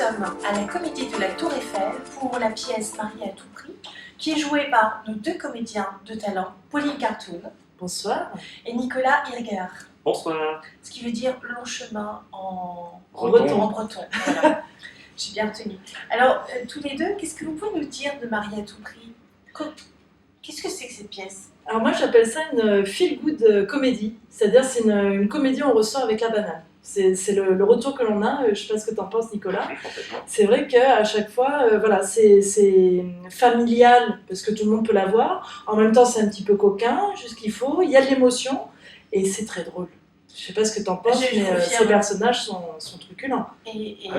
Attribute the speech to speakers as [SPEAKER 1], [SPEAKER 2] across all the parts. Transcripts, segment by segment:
[SPEAKER 1] sommes à la Comédie de la Tour Eiffel pour la pièce Mariée à tout prix, qui est jouée par nos deux comédiens de talent, Pauline Cartoon.
[SPEAKER 2] Bonsoir.
[SPEAKER 1] Et Nicolas Irger.
[SPEAKER 3] Bonsoir.
[SPEAKER 1] Ce qui veut dire long chemin en
[SPEAKER 3] breton.
[SPEAKER 1] Voilà. J'ai bien retenu. Alors, tous les deux, qu'est-ce que vous pouvez nous dire de Mariée à tout prix? Qu'est-ce que c'est que cette pièce?
[SPEAKER 2] Alors moi j'appelle ça une feel-good comédie, c'est-à-dire c'est une comédie où on ressort avec la banane. C'est le retour que l'on a, je ne sais pas ce que tu en penses Nicolas. C'est vrai qu'à chaque fois, voilà, c'est familial parce que tout le monde peut la voir, en même temps c'est un petit peu coquin, juste qu'il faut, il y a de l'émotion et c'est très drôle. Je ne sais pas ce que tu en penses, mais ces personnages sont truculents.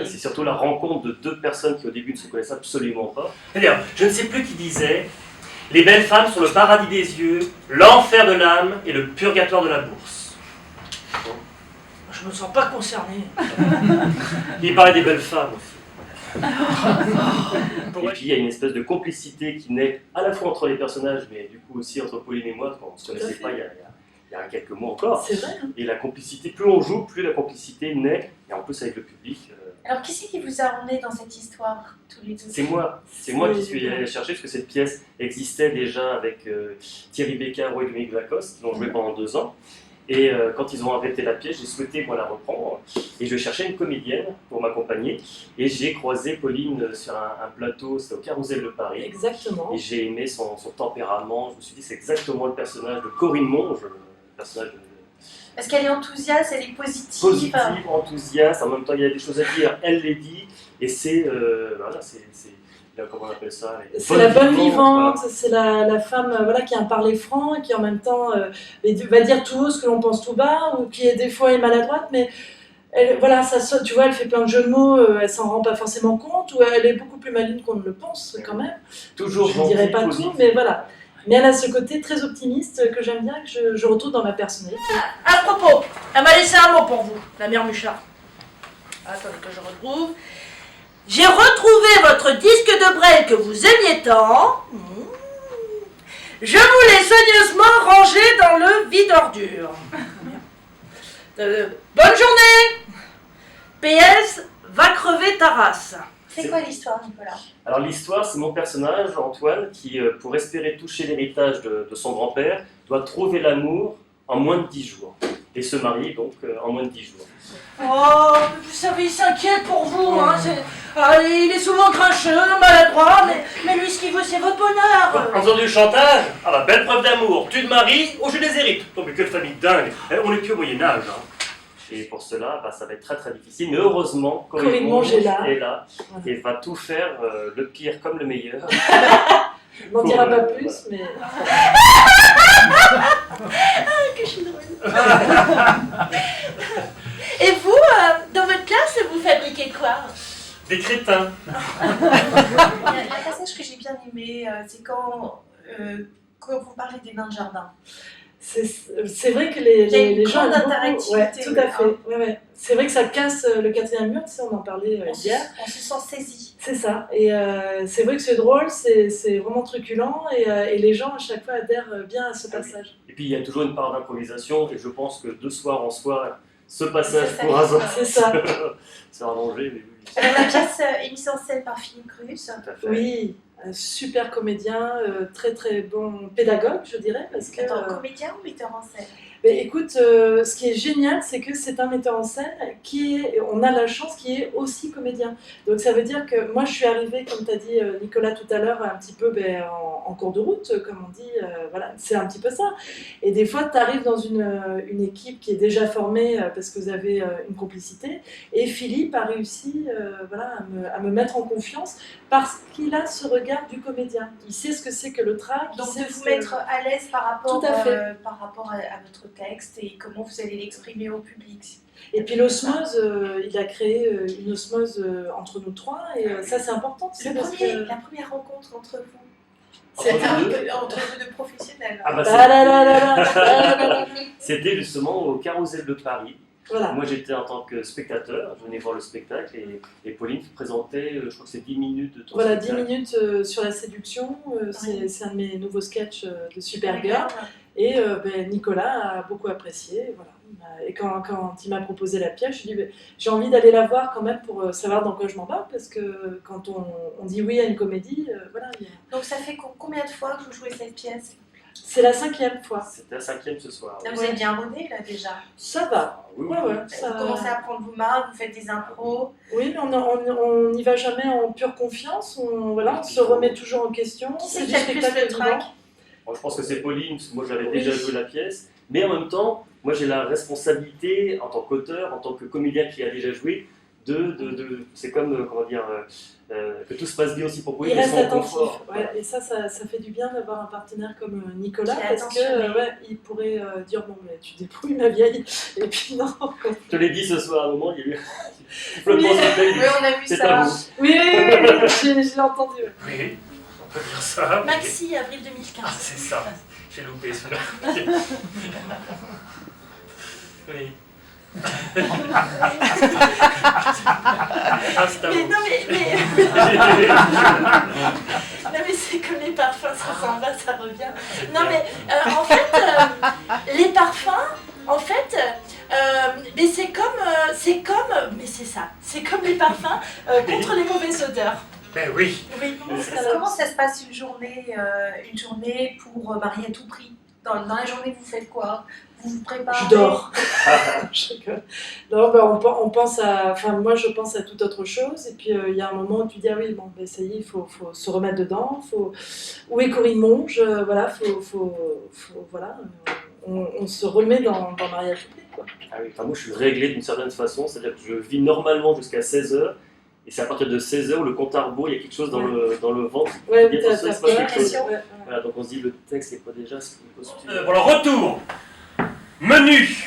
[SPEAKER 3] C'est surtout la rencontre de deux personnes qui au début ne se connaissent absolument pas. C'est-à-dire, je ne sais plus qui disait... Les belles femmes sont le paradis des yeux, l'enfer de l'âme et le purgatoire de la bourse.
[SPEAKER 2] Je me sens pas concernée.
[SPEAKER 3] Il parlait des belles femmes aussi. Et puis il y a une espèce de complicité qui naît à la fois entre les personnages, mais du coup aussi entre Pauline et moi, quand on ne se connaissait pas il y a quelques mois encore.
[SPEAKER 2] C'est vrai. Hein.
[SPEAKER 3] Et la complicité, plus on joue, plus la complicité naît, et en plus avec le public.
[SPEAKER 1] Alors, qui c'est qui vous a emmené dans cette histoire, tous les deux?
[SPEAKER 3] C'est moi qui suis allé chercher, parce que cette pièce existait déjà avec Thierry Beccaro et Dominique Lacoste, qui l'ont jouée pendant 2 ans. Et quand ils ont arrêté la pièce, j'ai souhaité moi la reprendre. Et je cherchais une comédienne pour m'accompagner. Et j'ai croisé Pauline sur un plateau, c'était au Carrousel de Paris.
[SPEAKER 2] Exactement.
[SPEAKER 3] Et j'ai aimé son tempérament. Je me suis dit, c'est exactement le personnage de Corinne Monge, le personnage de...
[SPEAKER 1] Parce qu'elle est enthousiaste, elle est positive.
[SPEAKER 3] Positive, enthousiaste, en même temps il y a des choses à dire, elle les dit, et c'est, voilà, c'est comment on appelle ça?
[SPEAKER 2] C'est la bonne vivante, voilà. C'est la femme voilà, qui a un parler franc, et qui en même temps va dire tout haut ce que l'on pense tout bas, ou qui des fois est maladroite, mais elle, voilà, ça, tu vois, elle fait plein de jeux de mots, elle s'en rend pas forcément compte, ou elle est beaucoup plus maligne qu'on ne le pense quand même.
[SPEAKER 3] Toujours
[SPEAKER 2] je ne dirais pas tout, mais voilà. Mais elle a ce côté très optimiste que j'aime bien, que je retrouve dans ma personnalité.
[SPEAKER 4] À propos, elle m'a laissé un mot pour vous, la mère Muchard. Attendez que je retrouve. J'ai retrouvé votre disque de Brel que vous aimiez tant. Je vous l'ai soigneusement rangé dans le vide-ordure. Bonne journée. PS, va crever ta race.
[SPEAKER 1] C'est quoi l'histoire, Nicolas?
[SPEAKER 3] Alors l'histoire, c'est mon personnage, Antoine, qui, pour espérer toucher l'héritage de son grand-père, doit trouver l'amour en moins de 10 jours. Et se marier donc en moins de 10 jours.
[SPEAKER 4] Oh, vous savez, il s'inquiète pour vous. Hein, il est souvent grincheux, maladroit, mais lui, ce qu'il veut, c'est votre bonheur.
[SPEAKER 3] En faisant du chantage, ah bah belle preuve d'amour. Tu te maries, oh je les hérite. Oh mais quelle famille dingue. On n'est plus au Moyen-Âge. Hein. Et pour cela, ça va être très très difficile. Mais heureusement, Corinne Monge est là et va tout faire, le pire comme le meilleur.
[SPEAKER 2] Je n'en dirai pas plus, mais...
[SPEAKER 4] que je suis drôle. Et vous, dans votre classe, vous fabriquez quoi?
[SPEAKER 3] Des crétins.
[SPEAKER 1] Il y a un passage que j'ai bien aimé, c'est quand vous parlez des nains de jardin.
[SPEAKER 2] C'est vrai que les gens ont
[SPEAKER 1] d'interactivité.
[SPEAKER 2] Ouais, tout à fait. Ouais. C'est vrai que ça casse le 4e mur, tu sais, on en parlait hier.
[SPEAKER 1] On se sent saisi.
[SPEAKER 2] C'est ça. Et c'est vrai que c'est drôle, c'est vraiment truculent et les gens à chaque fois adhèrent bien à ce passage.
[SPEAKER 3] Et puis il y a toujours une part d'improvisation et je pense que de soir en soir, ce passage pourra se rallonger. Oui.
[SPEAKER 1] Alors la pièce est mise en scène par Philippe Cruz.
[SPEAKER 2] Oui. Un super comédien, très très bon pédagogue, je dirais. Parce que,
[SPEAKER 1] comédien ou metteur en scène?
[SPEAKER 2] Mais écoute, ce qui est génial, c'est que c'est un metteur en scène on a la chance qu'il est aussi comédien. Donc ça veut dire que moi je suis arrivée, comme tu as dit Nicolas tout à l'heure, un petit peu en cours de route, comme on dit, voilà, c'est un petit peu ça. Et des fois tu arrives dans une équipe qui est déjà formée parce que vous avez une complicité. Et Philippe a réussi voilà, à me mettre en confiance parce qu'il a ce regard du comédien. Il sait ce que c'est que le trac.
[SPEAKER 1] Donc de vous mettre à l'aise par rapport à votre texte et comment vous allez l'exprimer au public.
[SPEAKER 2] Et puis l'osmose, il a créé une osmose entre nous trois et ça c'est important.
[SPEAKER 1] La première rencontre entre vous. C'était entre vous deux professionnels.
[SPEAKER 3] C'était justement au Carrousel de Paris.
[SPEAKER 2] Voilà.
[SPEAKER 3] Moi j'étais en tant que spectateur, je venais voir le spectacle et Pauline présentait, je crois que c'est 10 minutes de ton spectacle.
[SPEAKER 2] 10 minutes sur la séduction, c'est un de mes nouveaux sketchs de Supergirl. Et Nicolas a beaucoup apprécié. Voilà. Et quand il m'a proposé la pièce, je lui ai dit j'ai envie d'aller la voir quand même pour savoir dans quoi je m'embarque, parce que quand on dit oui à une comédie, voilà.
[SPEAKER 1] Donc ça fait combien de fois que vous jouez cette pièce?
[SPEAKER 2] C'est la 5e fois.
[SPEAKER 3] C'était la 5e ce soir.
[SPEAKER 1] Là, vous êtes bien rodé là déjà.
[SPEAKER 2] Ça va.
[SPEAKER 3] Oui,
[SPEAKER 2] Ouais, ouais, ça...
[SPEAKER 1] Vous commencez à prendre vos marques, vous faites des impros.
[SPEAKER 2] Oui, mais on n'y va jamais en pure confiance. On se remet toujours en question.
[SPEAKER 1] Qui c'est
[SPEAKER 2] C'est
[SPEAKER 1] qui
[SPEAKER 2] du
[SPEAKER 1] a le plus
[SPEAKER 2] spectacle
[SPEAKER 1] le trac?
[SPEAKER 2] vivant.
[SPEAKER 3] Alors, je pense que c'est Pauline, parce que moi j'avais
[SPEAKER 2] Oui.
[SPEAKER 3] déjà joué la pièce, mais en même temps, moi j'ai la responsabilité en tant qu'auteur, en tant que comédien qui a déjà joué, c'est comme, comment dire, que tout se passe bien aussi pour Pauline.
[SPEAKER 2] Il reste
[SPEAKER 3] son
[SPEAKER 2] attentif.
[SPEAKER 3] confort.
[SPEAKER 2] Ouais, et ça fait du bien d'avoir un partenaire comme Nicolas,
[SPEAKER 1] Qui est
[SPEAKER 2] parce
[SPEAKER 1] attentionné.
[SPEAKER 2] que il pourrait dire bon, mais tu débrouilles ma vieille. Et puis non.
[SPEAKER 3] Je te l'ai dit ce soir à un moment, il y a eu
[SPEAKER 2] Oui.
[SPEAKER 3] flottement sur le bec,
[SPEAKER 1] Oui, on a vu
[SPEAKER 3] c'est
[SPEAKER 1] ça.
[SPEAKER 3] à vous.
[SPEAKER 2] Oui, j'ai entendu.
[SPEAKER 5] Oui, on peut dire ça.
[SPEAKER 4] Maxi, avril 2015.
[SPEAKER 5] Ah, c'est ça. J'ai loupé celui-là. Oui. Ah, c'est à
[SPEAKER 4] Mais
[SPEAKER 5] vous.
[SPEAKER 4] non, mais c'est comme les parfums, ça s'en va, ça revient. Non, mais en fait, les parfums, en fait, mais c'est comme, mais c'est ça, c'est comme les parfums contre les mauvaises odeurs.
[SPEAKER 5] Ben oui.
[SPEAKER 4] Oui,
[SPEAKER 1] Comment ça se passe une journée pour marier à tout prix? Dans la journée, vous faites quoi? Vous vous préparez?
[SPEAKER 2] Je dors. Je rigole. Non, on pense à. Enfin, moi, je pense à toute autre chose. Et puis, il y a un moment où tu dis ah oui, bon, ben, ça y est, il faut se remettre dedans. Où est Corinne Monge? Voilà, voilà. On se remet dans Marie à tout prix, quoi.
[SPEAKER 3] Ah oui, enfin, moi je suis réglé d'une certaine façon, c'est-à-dire que je vis normalement jusqu'à 16h, et c'est à partir de 16h où le compte à rebours, il y a quelque chose dans le ventre.
[SPEAKER 2] Ouais,
[SPEAKER 3] Il y a
[SPEAKER 2] t'as
[SPEAKER 3] pour ça, il se
[SPEAKER 2] peur.
[SPEAKER 3] passe quelque chose.
[SPEAKER 2] Ouais.
[SPEAKER 3] Voilà, donc on se dit le texte, c'est quoi déjà ce qu'il faut se dire.
[SPEAKER 5] Pour le retour. Menu.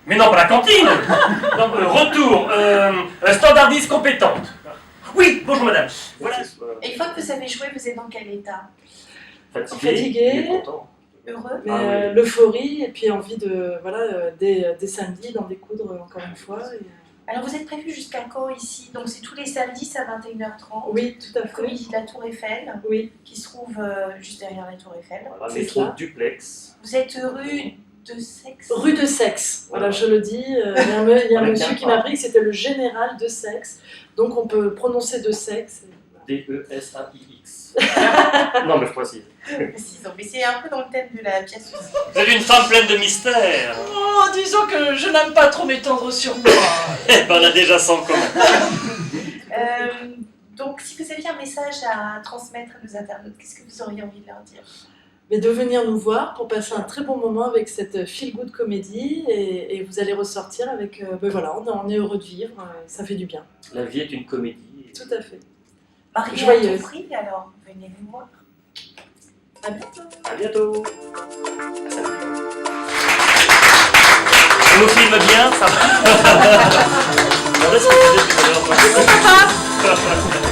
[SPEAKER 5] Mais non, pas la cantine. Non, retour. Standardiste compétente. Oui, bonjour madame. Voilà.
[SPEAKER 3] Que ce soit
[SPEAKER 1] Et une fois que vous avez joué, vous êtes dans quel état?
[SPEAKER 2] Fatigué.
[SPEAKER 3] il est content.
[SPEAKER 1] Heureux?
[SPEAKER 2] Mais
[SPEAKER 3] Ah oui.
[SPEAKER 2] l'euphorie et puis envie de, voilà, dès samedi, d'en découdre encore une fois.
[SPEAKER 1] Alors vous êtes prévu jusqu'à quand ici? Donc c'est tous les samedis à 21h30.
[SPEAKER 2] Oui, tout à fait.
[SPEAKER 1] Comédie de la Tour Eiffel,
[SPEAKER 2] Oui,
[SPEAKER 1] qui se trouve juste derrière la Tour Eiffel.
[SPEAKER 3] Voilà,
[SPEAKER 2] C'est
[SPEAKER 3] métro
[SPEAKER 2] ça.
[SPEAKER 3] duplex.
[SPEAKER 1] Vous êtes rue de Sexe?
[SPEAKER 2] rue de Sexe. Voilà, je le dis. Il y a un
[SPEAKER 3] Avec
[SPEAKER 2] monsieur
[SPEAKER 3] un
[SPEAKER 2] qui
[SPEAKER 3] A.
[SPEAKER 2] m'a appris que c'était le général de Sexe. Donc on peut prononcer de Sexe.
[SPEAKER 3] D-E-S-A-I-X. Non, mais je précise.
[SPEAKER 1] Précisons. Mais c'est un peu dans le thème de la pièce aussi.
[SPEAKER 5] Vous êtes une femme pleine de mystères.
[SPEAKER 4] Oh, disons que je n'aime pas trop m'étendre sur moi.
[SPEAKER 5] Eh ben, on a déjà 100 commun.
[SPEAKER 1] Donc si vous aviez un message à transmettre à nos internautes, qu'est-ce que vous auriez envie de leur dire?
[SPEAKER 2] Mais de venir nous voir pour passer un très bon moment avec cette feel-good comédie et vous allez ressortir avec, voilà, on est heureux de vivre, ça fait du bien.
[SPEAKER 3] La vie est une comédie.
[SPEAKER 2] Tout à fait.
[SPEAKER 1] Mariée à
[SPEAKER 2] Joyeuse.
[SPEAKER 1] tout prix, alors venez nous voir. À bientôt.
[SPEAKER 3] À bientôt.
[SPEAKER 5] On nous filme bien, ça va.
[SPEAKER 3] On reste ce que je disais tout à l'heure.